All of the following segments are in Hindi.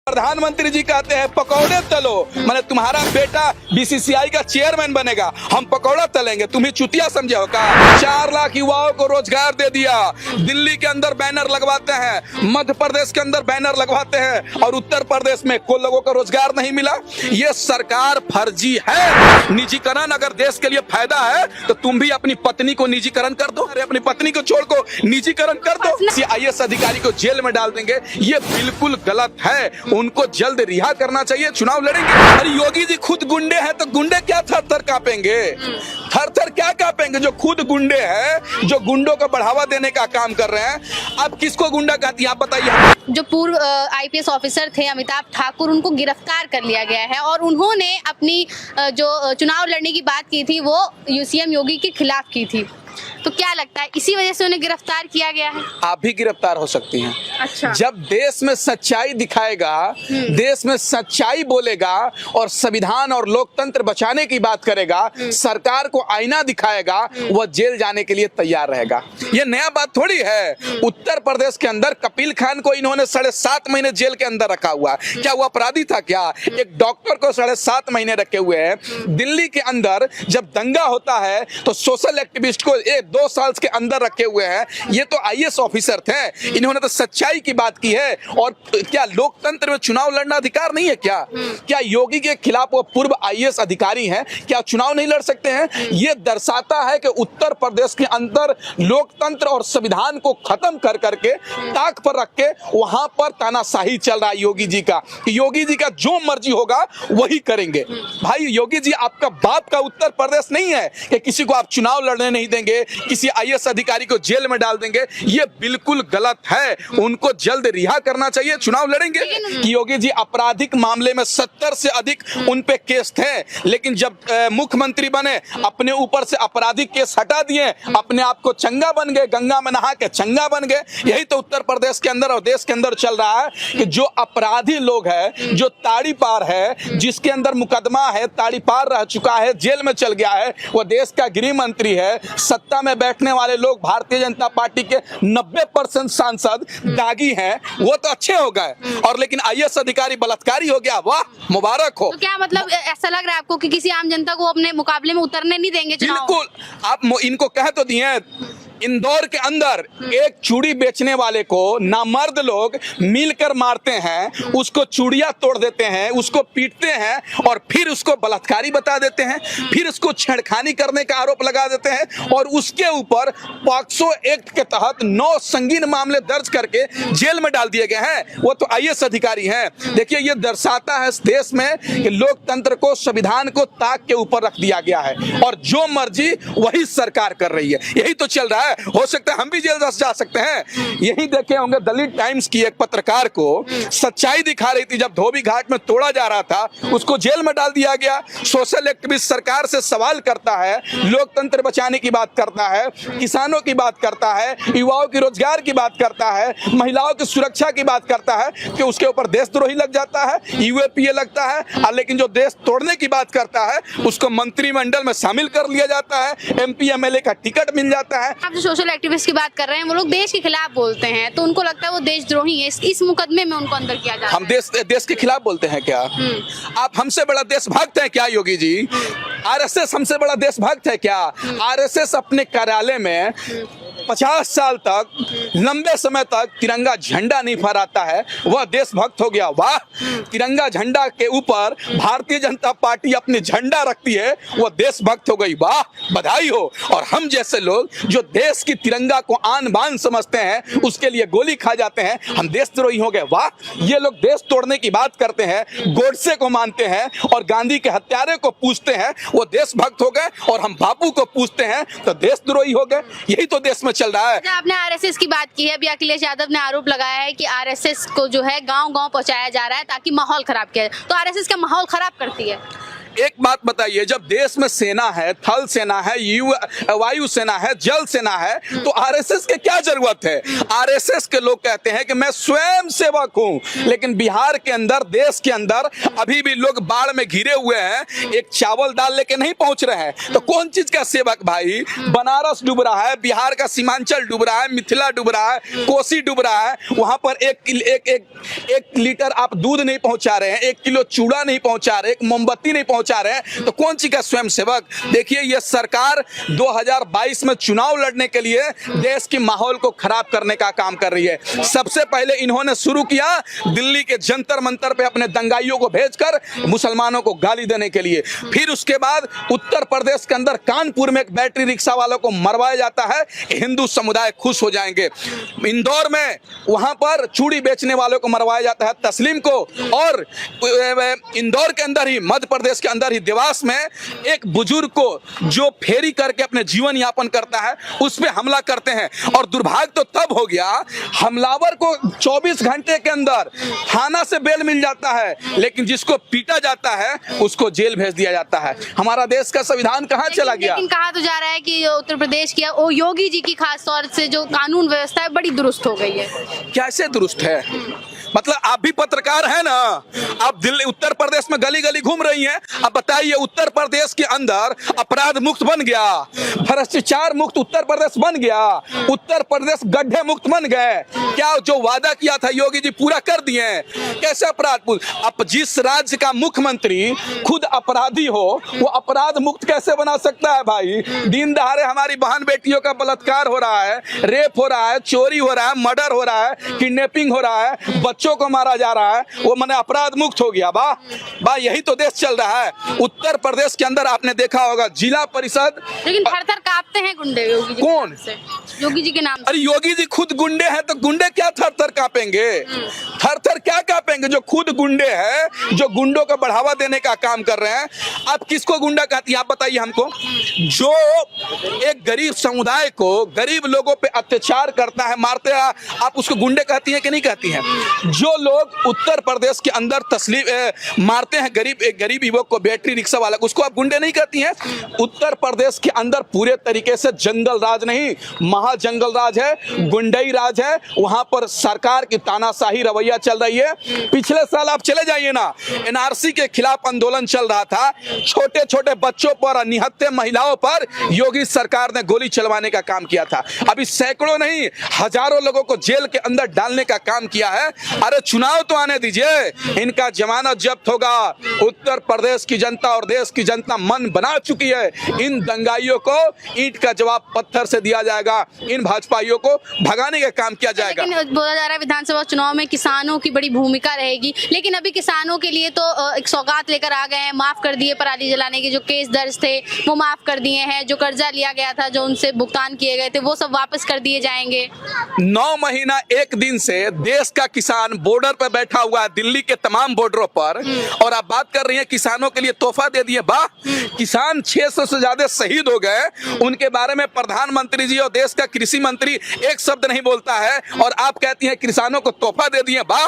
प्रधानमंत्री जी कहते हैं पकौड़े तलो, मैंने तुम्हारा बेटा बीसीसीआई का चेयरमैन बनेगा, हम पकौड़ा तलेंगे, तुम्हें चुतिया समझे हो का। 4 लाख युवाओं को रोजगार दे दिया। दिल्ली के अंदर बैनर लगवाते हैं, मध्य प्रदेश के अंदर बैनर लगवाते हैं और उत्तर प्रदेश में कोई लोगों को रोजगार नहीं मिला। ये सरकार फर्जी है। निजीकरण अगर देश के लिए फायदा है तो तुम भी अपनी पत्नी को निजीकरण कर दो, अरे अपनी पत्नी को छोड़ को निजीकरण कर दो। IAS अधिकारी को जेल में डाल देंगे, ये बिल्कुल गलत है। उनको जल्द रिहा करना चाहिए, चुनाव लड़ेंगे। अरे योगी जी खुद गुंडे हैं तो गुंडे क्या थर थर कांपेंगे, थर थर क्या कांपेंगे। जो खुद गुंडे हैं, जो गुंडों को बढ़ावा देने का काम कर रहे हैं, अब किसको गुंडा कहती है आप बताइए। जो पूर्व IPS ऑफिसर थे अमिताभ ठाकुर, उनको गिरफ्तार कर लिया गया है और उन्होंने अपनी जो चुनाव लड़ने की बात की थी वो CM योगी के खिलाफ की थी। तो क्या लगता है इसी वजह से उन्हें गिरफ्तार किया गया है? आप भी गिरफ्तार हो सकती हैं। अच्छा। जब देश में सच्चाई दिखाएगा, देश में सच्चाई बोलेगा और संविधान और लोकतंत्र बचाने की बात करेगा, सरकार को आईना दिखाएगा, वह जेल जाने के लिए तैयार रहेगा। ये नया बात थोड़ी है। उत्तर प्रदेश के अंदर कपिल खान को इन्होंने 7.5 महीने जेल के अंदर रखा हुआ। क्या वो अपराधी था क्या? एक डॉक्टर को 7.5 महीने रखे हुए हैं। दिल्ली के अंदर जब दंगा होता है तो सोशल एक्टिविस्ट को 2 साल के अंदर रखे हुए हैं। ये तो IAS ऑफिसर थे, इन्होंने तो सच्चाई की बात की है। और क्या लोकतंत्र में चुनाव लड़ना अधिकार नहीं है क्या? क्या योगी के खिलाफ वो पूर्व IAS अधिकारी हैं, क्या चुनाव नहीं लड़ सकते हैं? ये दर्शाता है कि उत्तर प्रदेश के अंदर लोकतंत्र और संविधान को खत्म कर करके ताक पर रख के वहां पर तानाशाही चल रहा है योगी जी का। योगी जी का जो मर्जी होगा वही करेंगे। भाई योगी जी आपका बाप का उत्तर प्रदेश नहीं है कि किसी को आप चुनाव लड़ने नहीं देंगे, किसी IAS अधिकारी को जेल में डाल देंगे। ये बिल्कुल गलत है। उनको जल्द रिहा करना चाहिए, चुनाव लड़ेंगे। योगी जी आपराधिक मामले में 70 से अधिक उन पे केस थे, लेकिन जब मुख्यमंत्री बने अपने ऊपर से आपराधिक केस हटा दिए, अपने आप को चंगा बन गए, गंगा में नहा के चंगा बन गए। यही तो उत्तर प्रदेश के अंदर और देश के अंदर चल रहा है कि जो अपराधी लोग हैं, जो ताड़ी पार है, जिसके अंदर मुकदमा है, ताड़ी पार रह चुका है, जेल में चल गया है, वो देश का गृह मंत्री है। सत्ता में बैठने वाले लोग भारतीय जनता पार्टी के 90% सांसद दागी हैं, वो तो अच्छे हो गए। और लेकिन IAS अधिकारी बलात्कारी हो गया, वाह मुबारक हो। तो क्या मतलब ऐसा लग रहा है आपको कि किसी आम जनता को अपने मुकाबले में उतरने नहीं देंगे चुनाव? बिल्कुल। आप इनको कह तो दिए, इंदौर के अंदर एक चूड़ी बेचने वाले को नामर्द लोग मिलकर मारते हैं, उसको चूड़ियां तोड़ देते हैं, उसको पीटते हैं और फिर उसको बलात्कारी बता देते हैं, फिर उसको छेड़खानी करने का आरोप लगा देते हैं और उसके ऊपर पॉक्सो एक्ट के तहत 9 संगीन मामले दर्ज करके जेल में डाल दिए गए हैं। वो तो IAS अधिकारी हैं। देखिए ये दर्शाता है इस देश में कि लोकतंत्र को, संविधान को ताक के ऊपर रख दिया गया है और जो मर्जी वही सरकार कर रही है। यही तो चल रहा है। हो सकता है हम भी जेल जा सकते हैं। यही देखे होंगे दलित टाइम्स की एक पत्रकार को सच्चाई दिखा रही थी, जब धोबी घाट में तोड़ा जा रहा था उसको जेल में डाल दिया गया। सोशल एक्टिविस्ट सरकार से सवाल करता है, लोकतंत्र बचाने की बात करता है, किसानों की बात करता है, युवाओं की रोजगार की बात करता है, महिलाओं की सुरक्षा की बात करता है, कि उसके ऊपर देशद्रोही लग जाता है, UAPA लगता है। लेकिन जो देश तोड़ने की बात करता है उसको मंत्रिमंडल में शामिल कर लिया जाता है, MP MLA का टिकट मिल जाता है। सोशल एक्टिविस्ट की बात कर रहे हैं, वो लोग देश के खिलाफ बोलते हैं, तो उनको लगता है वो देशद्रोही है। इस मुकदमे में उनको अंदर किया जाता है। हम देश के खिलाफ बोलते हैं क्या? आप हमसे बड़ा देशभक्त हैं क्या योगी जी? RSS हमसे बड़ा देशभक्त है क्या? RSS अपने कार्यालय में 50 साल तक, लंबे समय तक तिरंगा झंडा नहीं फहराता है, वह देशभक्त हो गया। वाह, तिरंगा झंडा के ऊपर भारतीय जनता पार्टी अपने झंडा रखती है, वह देशभक्त हो गई। वाह, बधाई हो। और हम जैसे लोग जो देश की तिरंगा को आन बान समझते हैं, उसके लिए गोली खा जाते हैं, हम देशद्रोही हो गए। वाह, ये लोग देश तोड़ने की बात करते हैं, गोडसे को मानते हैं और गांधी के हत्यारे को पूछते हैं, वो देशभक्त हो गए। और हम बापू को पूछते हैं तो देशद्रोही हो गए। यही तो देश में चल रहा है। आपने RSS की बात की है, अभी अखिलेश यादव ने आरोप लगाया है कि RSS को जो है गांव-गांव पहुंचाया जा रहा है ताकि माहौल खराब किया जाए। तो RSS का माहौल खराब करती है? एक बात बताइए, जब देश में सेना है, थल सेना है, वायु सेना है, जल सेना है, तो आरएसएस के क्या जरूरत है? आरएसएस के लोग कहते हैं कि मैं स्वयं सेवक हूं, लेकिन बिहार के अंदर, देश के अंदर अभी भी लोग बाढ़ में घिरे हुए हैं, एक चावल दाल लेके नहीं पहुंच रहे हैं। तो कौन चीज का सेवक भाई? बनारस डूब रहा है, बिहार का सीमांचल डूब रहा है, मिथिला डूब रहा है, कोसी डूब रहा है, वहां पर एक लीटर आप दूध नहीं पहुंचा रहे हैं, 1 किलो चूड़ा नहीं पहुंचा रहे, एक मोमबत्ती नहीं पहुंचा रहे हैं, तो कौन सी का स्वयं सेवक? देखिए, यह सरकार 2022 में चुनाव लड़ने के लिए देश की माहौल को खराब करने का काम कर रही है। सबसे पहले इन्होंने शुरू किया दिल्ली के जंतर मंतर पे अपने दंगाइयों को भेजकर मुसलमानों को गाली देने के लिए। फिर उसके बाद उत्तर प्रदेश के अंदर कानपुर में एक बैटरी रिक्शा वालों को मरवाया जाता है, हिंदू समुदाय खुश हो जाएंगे। इंदौर में वहां पर चूड़ी बेचने वालों को मरवाया जाता है, तस्लीम को। और इंदौर के अंदर ही, मध्य प्रदेश के अंदर ही देवास में एक बुजुर्ग को जो फेरी करके अपने जीवन यापन करता है, उस पर हमला करते हैं। और दुर्भाग्य तो तब हो गया, हमलावर को 24 घंटे के अंदर थाना से बेल मिल जाता है, लेकिन जिसको पीटा जाता है उसको जेल भेज दिया जाता है। हमारा देश का संविधान कहाँ चला गया? लेकिन कहा तो जा रहा है कि उत्तर प्रदेश की, ओ योगी जी की खास तौर से जो कानून व्यवस्था है बड़ी दुरुस्त हो गई है। कैसे दुरुस्त है? मतलब आप भी पत्रकार हैं ना, आप दिल्ली उत्तर प्रदेश में गली गली घूम रही हैं, अब बताइए उत्तर प्रदेश के अंदर अपराध मुक्त बन गया, भ्रष्टाचार मुक्त उत्तर प्रदेश बन गया, उत्तर प्रदेश गड्ढे मुक्त बन गए। क्या जो वादा किया था योगी जी पूरा कर दिए? कैसे अपराध? अब जिस राज्य का मुख्यमंत्री खुद अपराधी हो, वो अपराध मुक्त कैसे बना सकता है भाई? दिन दहाड़े हमारी बहन बेटियों का बलात्कार हो रहा है, रेप हो रहा है, चोरी हो रहा है, मर्डर हो रहा है, किडनैपिंग हो रहा है, बच्चों को मारा जा रहा है, वो मैंने अपराध मुक्त हो गया। वाह, यही तो देश चल रहा है। उत्तर प्रदेश के अंदर आपने देखा होगा जिला परिषद, लेकिन थर-थर कांपते हैं गुंडे योगी जी। कौन? योगी जी के नाम। अरे योगी जी खुद गुंडे हैं, तो गुंडे क्या थर-थर कांपेंगे? थर-थर क्या कांपेंगे? जो खुद गुंडे हैं, जो गुंडों को बढ़ावा देने का काम कर रहे हैं। आप किसको गुंडा कहती हैं? आप बताइए हमको। जो एक गरीब समुदाय को, गरीब लोगों पे अत्याचार करता है, मारते हैं, आप उसको गुंडे कहती हैं कि नहीं कहती हैं? जो लोग उत्तर प्रदेश के अंदर मारते हैं गरीब युवक को, बैटरी रिक्शा वाला, उसको आप गुंडे नहीं कहती हैं? उत्तर प्रदेश के अंदर पूरे तरीके से जंगल राज नहीं, महाजंगल राज है, गुंडई राज है। वहां पर सरकार की तानाशाही रवैया चल रही है। पिछले साल आप चले जाइए ना, एनआरसी के खिलाफ आंदोलन चल रहा था, छोटे छोटे बच्चों पर, निहत्थे महिलाओं पर योगी सरकार ने गोली चलवाने का काम किया था। अभी सैकड़ों नहीं, हजारों लोगों को जेल के अंदर डालने का काम किया है। अरे चुनाव तो आने दीजिए, इनका जमानत जब्त होगा। उत्तर प्रदेश की जनता और देश की जनता मन बना चुकी है। इन दंगाइयों को ईंट का जवाब पत्थर से दिया जाएगा, इन भाजपाइयों को भगाने का काम किया जाएगा। लेकिन बोला जा रहा है विधानसभा चुनाव में किसानों की बड़ी भूमिका रहेगी, लेकिन अभी किसानों के लिए तो एक सौगात लेकर आ गए हैं, माफ कर दिए पराली जलाने के जो केस दर्ज थे वो माफ कर दिए हैं, जो कर्जा लिया गया था, जो उनसे भुगतान किए गए थे वो सब वापस कर दिए जाएंगे। 9 महीना 1 दिन से देश का किसान बॉर्डर पर बैठा हुआ है, दिल्ली के तमाम बॉर्डरों पर, और आप बात कर रही हैं किसानों के लिए तोहफा दे दिए। वाह, किसान 600 से ज्यादा शहीद हो गए, उनके बारे में प्रधानमंत्री जी और देश का कृषि मंत्री एक शब्द नहीं बोलता है, और आप कहती हैं किसानों को तोहफा दे दिए। वाह,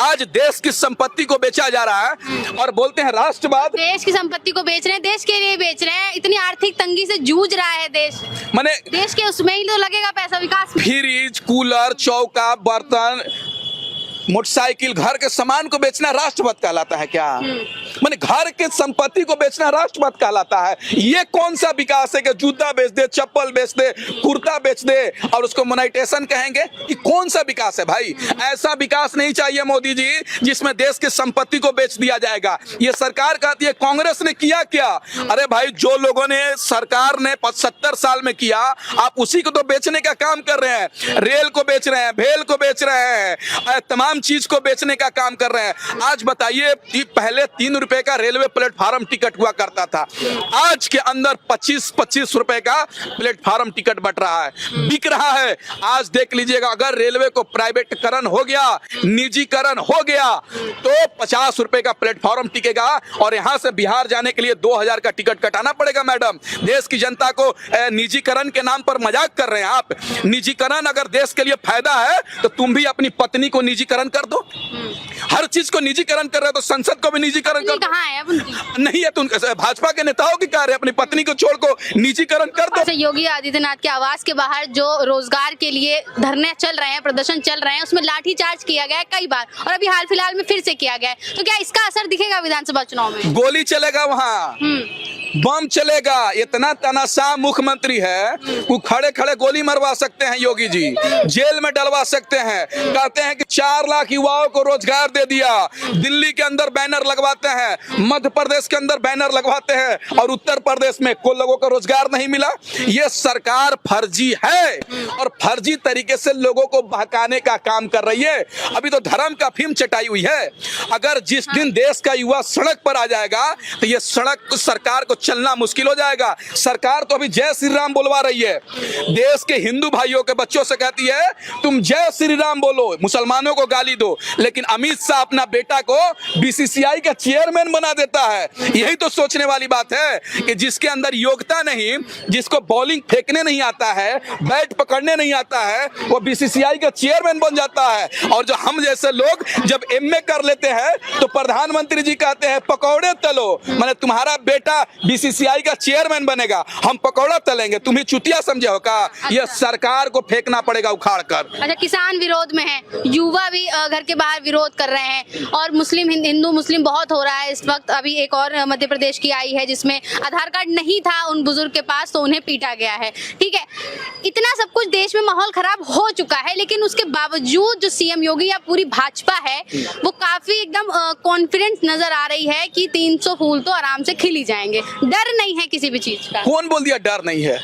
आज देश की संपत्ति को बेचा जा रहा है और बोलते हैं राष्ट्रवाद। देश की संपत्ति को बेच रहे हैं, देश के लिए बेच रहे हैं। इतनी आर्थिक तंगी से जूझ रहा है देश, माने देश के उसमें ही तो लगेगा पैसा विकास में। फ्रिज, कूलर, चौका, बर्तन, मोटरसाइकिल, घर के सामान को बेचना राष्ट्रवाद कहलाता है क्या? माने घर के संपत्ति को बेचना राष्ट्रवाद कहलाता है? ये कौन सा विकास है कि जूता बेच दे, चप्पल बेच दे, कुर्ता बेच दे और उसको मोनेटाइजेशन कहेंगे? ये कौन सा विकास है भाई? ऐसा विकास नहीं चाहिए मोदी जी जिसमें देश की संपत्ति को बेच दिया जाएगा। ये सरकार कहती है कांग्रेस ने किया क्या? अरे भाई, जो लोगों ने, सरकार ने 75 साल में किया, आप उसी को तो बेचने का काम कर रहे हैं। रेल को बेच रहे हैं, भेल को बेच रहे हैं, तमाम चीज को बेचने का काम कर रहे हैं। आज बताइए, पहले 3 रुपए का रेलवे प्लेटफार्म टिकट हुआ करता था, आज के अंदर 25-25 रुपए का प्लेटफार्म टिकट बट रहा है, बिक रहा है। आज देख लीजिएगा, अगर रेलवे को प्राइवेटीकरण हो गया, निजीकरण हो गया, तो 50 रुपए का प्लेटफार्म टिकेगा और यहां से बिहार जाने के लिए 2000 का टिकट कटाना पड़ेगा। मैडम, देश की जनता को निजीकरण के नाम पर मजाक कर रहे हैं आप। निजीकरण अगर देश के लिए फायदा है तो तुम भी अपनी पत्नी को निजीकरण कर दो। हर चीज को निजीकरण कर रहे हो तो संसद को भी निजीकरण कर दो। कहाँ पत्नियां हैं अब उनकी। नहीं है तो भाजपा के नेताओं की कार्य, अपनी पत्नी को छोड़ को निजीकरण कर दो। अच्छा, योगी आदित्यनाथ के आवास के बाहर जो रोजगार के लिए धरने चल रहे हैं, प्रदर्शन चल रहे हैं, उसमें लाठीचार्ज किया गया है कई बार और अभी हाल फिलहाल में फिर से किया गया है, तो क्या इसका असर दिखेगा विधानसभा चुनाव में? गोली चलेगा वहाँ, बम चलेगा। इतना तनाशाह मुख्यमंत्री है, वो खड़े खड़े गोली मरवा सकते हैं योगी जी, जेल में डलवा सकते हैं। कहते हैं कि 4 लाख युवाओं को रोजगार दे दिया, दिल्ली के अंदर बैनर लगवाते हैं, मध्य प्रदेश के अंदर बैनर लगवाते हैं और उत्तर प्रदेश में कोई लोगों को रोजगार नहीं मिला। ये सरकार फर्जी है और फर्जी तरीके से लोगों को बहकाने का काम कर रही है। अभी तो धर्म का फिल्म चटाई हुई है। अगर जिस दिन देश का युवा सड़क पर आ जाएगा तो ये सड़क सरकार को चलना मुश्किल हो जाएगा। सरकार तो अभी जय श्री राम बोलवा रही है, देश के हिंदू भाइयों के बच्चों से कहती है तुम जय श्री राम बोलो, मुसलमानों को गाली दो, लेकिन अमित शाह अपना बेटा को बीसीसीआई का चेयरमैन बना देता है। यही तो सोचने वाली बात है कि जिसके अंदर योग्यता नहीं, जिसको बॉलिंग फेंकने नहीं आता है, बैट पकड़ने नहीं आता है, वो बीसीसीआई का चेयरमैन बन जाता है। और जो हम जैसे लोग जब एमए कर लेते हैं तो प्रधानमंत्री जी कहते हैं पकौड़े तलो, माने तुम्हारा बेटा बीसीसीआई का चेयरमैन बनेगा, हम पकौड़ा तलेंगे, तुम्हें चुतिया समझे हो का? यह सरकार को फेंकना पड़ेगा उखाड़ कर। अच्छा, किसान विरोध में है, युवा भी घर के बाहर विरोध कर रहे हैं और मुस्लिम हिंदू मुस्लिम बहुत हो रहा है इस वक्त। अभी एक और मध्य प्रदेश की आई है जिसमें आधार कार्ड नहीं था उन बुजुर्ग के पास तो उन्हें पीटा गया है। ठीक है, इतना सब कुछ देश में माहौल खराब हो चुका है, लेकिन उसके बावजूद जो सीएम योगी या पूरी भाजपा है वो काफी एकदम कॉन्फिडेंट नजर आ रही है कि 300 फूल तो आराम से खिल ही जाएंगे, डर नहीं है किसी भी चीज का। कौन बोल दिया डर नहीं है?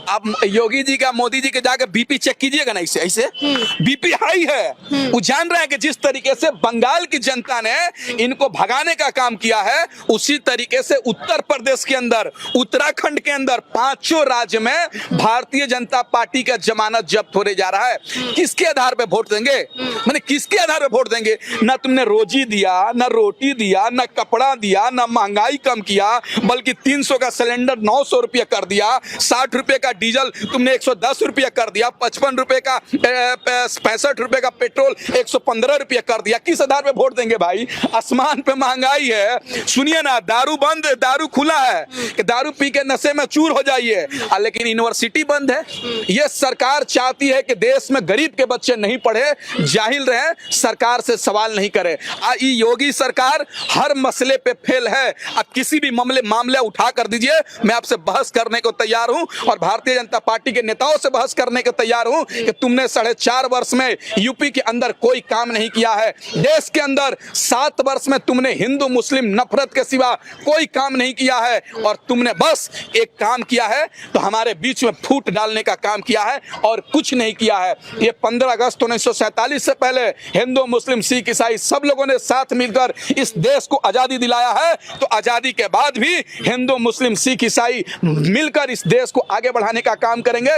आप योगी जी का, मोदी जी के जाके बीपी चेक कीजिएगा ना, ऐसे बीपी हाई है। वो जान रहे हैं कि जिस तरीके से बंगाल की जनता ने इनको भगाने का काम किया है, उसी तरीके से उत्तर प्रदेश के अंदर, उत्तराखंड के अंदर 5 राज्य में भारतीय जनता पार्टी का जमानत जब्त होने जा रहा है। किसके आधार पे वोट देंगे? मैंने किसके आधार पे वोट देंगे? ना तुमने रोजी दिया, ना रोटी दिया, ना कपड़ा दिया, ना महंगाई कम किया, बल्कि 300 का सिलेंडर 900 रुपये कर दिया, 60 रुपये का डीजल तुमने 110 रुपये कर दिया, 55 रुपये का 65 रुपये का पेट्रोल 115 रुपये कर दिया। किस आधार पे वोट देंगे भाई? आसमान पे महंगाई है। सुनिए ना, दारू बंद, दारू खुला है कि दारू पी के नशे में चूर हो जाइए, लेकिन यूनिवर्सिटी बंद है। ये सरकार चाहती है कि देश में गरीब के बच्चे नहीं पढ़े, जाहिल रहे, सरकार से सवाल नहीं करे। ये योगी सरकार हर मसले पे फेल है। अब किसी भी मामले उठा कर दीजिए, मैं आपसे बहस करने को तैयार हूं और भारतीय जनता पार्टी के नेताओं से बहस करने को तैयार हूं कि तुमने 4.5 वर्ष में यूपी के अंदर कोई काम नहीं किया है। देश के अंदर 7 वर्ष में तुमने हिंदू मुस्लिम नफरत के सिवा कोई काम नहीं किया है और तुमने बस एक काम किया है तो हमारे बीच में फूट डालने का काम किया है और कुछ नहीं किया है। ये 15 अगस्त 1947 से पहले हिंदू मुस्लिम सिख ईसाई सब लोगों ने साथ मिलकर इस देश को आजादी दिलाया है, तो आजादी के बाद भी हिंदू मुस्लिम सिख ईसाई मिलकर इस देश को आगे बढ़ाने का काम करेंगे।